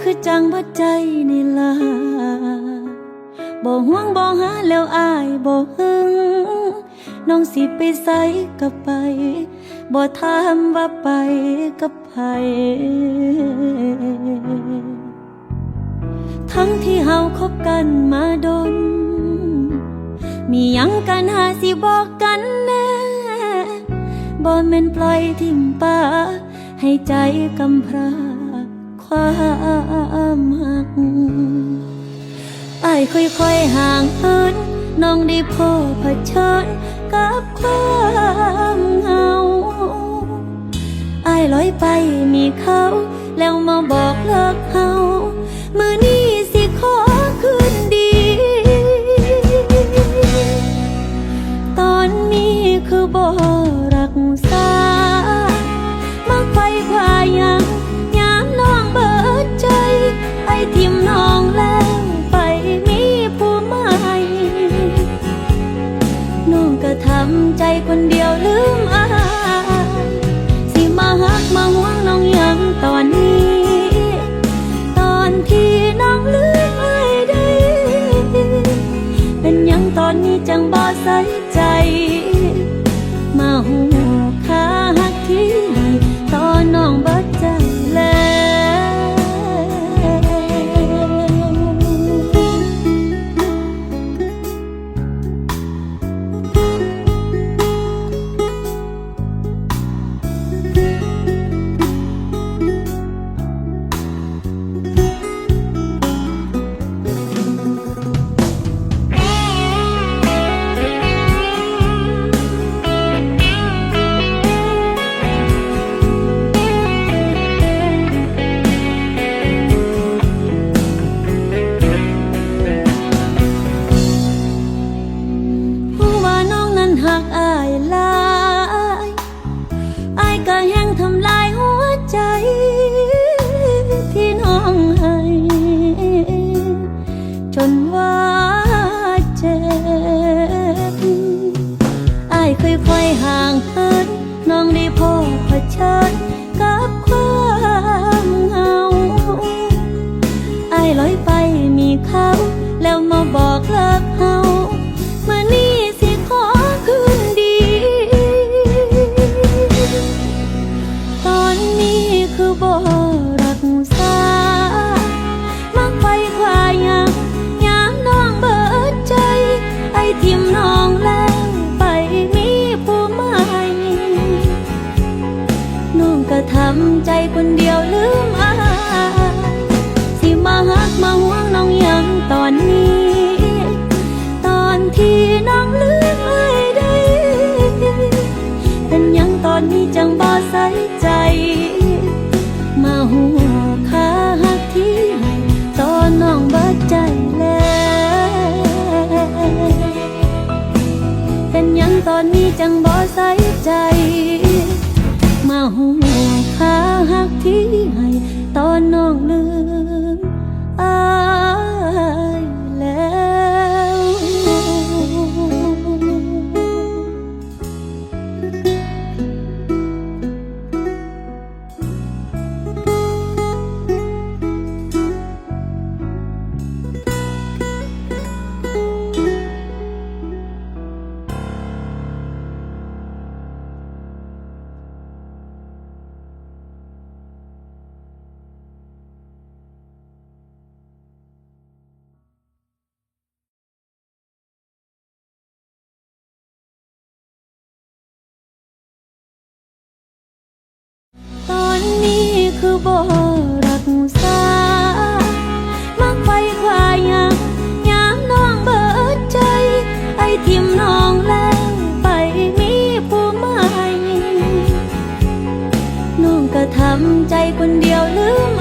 คือจังบ่ใจนี่ล่ะบ่ห่วงบ่หาแล้วอายบ่หึงน้องสิไปไสก็ไปบ่ถามว่าไปกับไผทั้งที่เฮาคบกันมาดนมีหยังกันหาสิบอกกันแน่บ่แม่นปล่อยทิ้งป่าให้ใจกำพร้าความหักอ้ายค่อยๆห่างเหินน้องได้พบเผชิญกับความเหงาอ้ายลอยไปมีเขาแล้วมาบอกเลิกเฮามื้อนี้สิขอคืนดีตอนนี้คือบ่รักษามาไขว่คว้ายังน้องเบิดใจไอ้ทิมน้องแล้วไปมีผู้ใหม่น้องก็ทำใจคนเดียวลืมอายสิมาฮักมาห่วงน้องยังตอนนี้ตอนที่น้องลืมไอ้ได้เป็นยังตอนนี้จังบ่ใส่ใจมาหูค่าฮักที่ตอนน้องเบิดใจหักอ้ายหลายอ้ายก็ยังทำลายหัวใจที่น้องให้จนว่าเจ็บอ้ายค่อยๆห่างเหินน้องได้พบเผชิญกับความเหงาอ้ายลอยไปมีเขาแล้วมาบอกเลิกเฮามื้อนี้คืนดีตอนนี้คือบ่รักษามาไขว่คว้ายังน้องเบิดใจไอ้ทิมน้องแล้วไปมีผู้ใหม่น้องก็ทำใจคนเดียวลืมอายสิมาฮักมาห่วงน้องยังตอนนี้ตอนที่น้องลืมเป็นยังตอนนี้จังบ่ใส่ใจมาหูค่าฮักที่ให้ตอนน้องเบิดใจแล้วเป็นยังตอนนี้จังบ่ใส่ใจมาหูค่าฮักที่ให้ตอนน้องลืมอายแล้ว ทำใจคนเดียวลืม